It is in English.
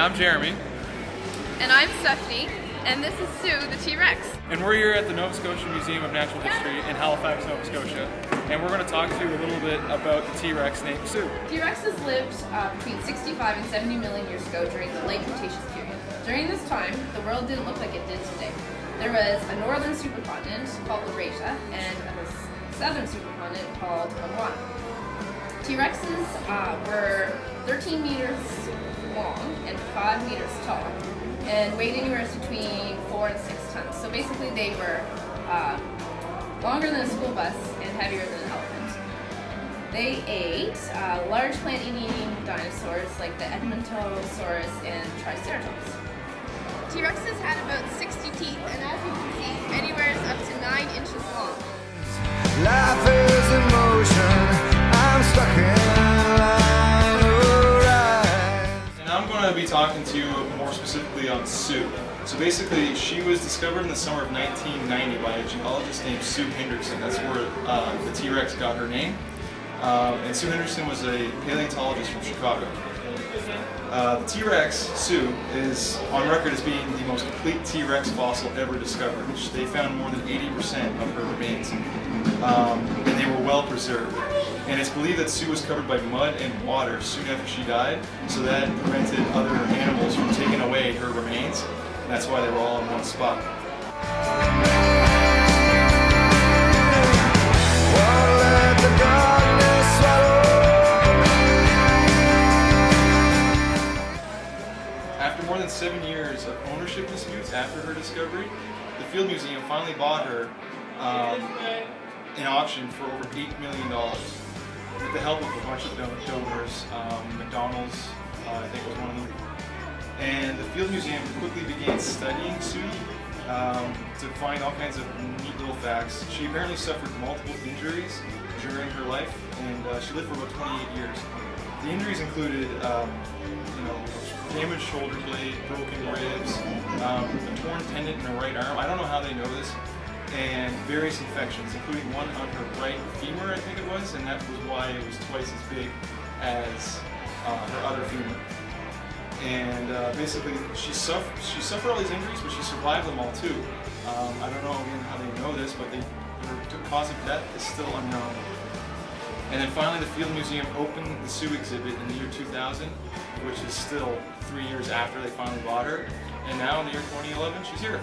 I'm Jeremy. And I'm Stephanie, and this is Sue, the T-Rex. And we're here at the Nova Scotia Museum of Natural History in Halifax, Nova Scotia. And we're going to talk to you a little bit about the T-Rex named Sue. T-Rexes lived between 65 and 70 million years ago during the late Cretaceous period. During this time, the world didn't look like it did today. There was a northern supercontinent called Eurasia and a southern supercontinent called Gondwana. T-Rexes were 13 meters long and 5 meters tall, and weighed anywhere between 4 and 6 tons. So basically they were longer than a school bus and heavier than an elephant. They ate large plant-eating dinosaurs like the Edmontosaurus and Triceratops. T-Rexes had about 60 teeth, and as you can see, anywhere is up to 9 inches long. Life is in motion, I'm stuck in line, alright. And I'm going to be talking to you more specifically on Sue. So basically, she was discovered in the summer of 1990 by a geologist named Sue Henderson. That's where the T-Rex got her name. And Sue Henderson was a paleontologist from Chicago. The T-Rex, Sue, is on record as being the most complete T-Rex fossil ever discovered. They found more than 80% of her remains, and they were well preserved. And it's believed that Sue was covered by mud and water soon after she died, so that prevented other animals from taking away her remains. And that's why they were all in one spot. After more than 7 years of ownership disputes after her discovery, the Field Museum finally bought her in auction for over $8 million with the help of a bunch of donors. McDonald's, I think, was one of them. And the Field Museum quickly began studying Sue to find all kinds of neat little facts. She apparently suffered multiple injuries during her life, and she lived for about 28 years. The injuries included, damaged shoulder blade, broken ribs, a torn tendon in her right arm. I don't know how they know this, and various infections, including one on her right femur, I think it was, and that was why it was twice as big as her other femur. And basically, she suffered all these injuries, but she survived them all too. I don't know again how they know this, but her cause of death is still unknown. And then finally, the Field Museum opened the Sue exhibit in the year 2000, which is still 3 years after they finally bought her. And now in the year 2011, she's here.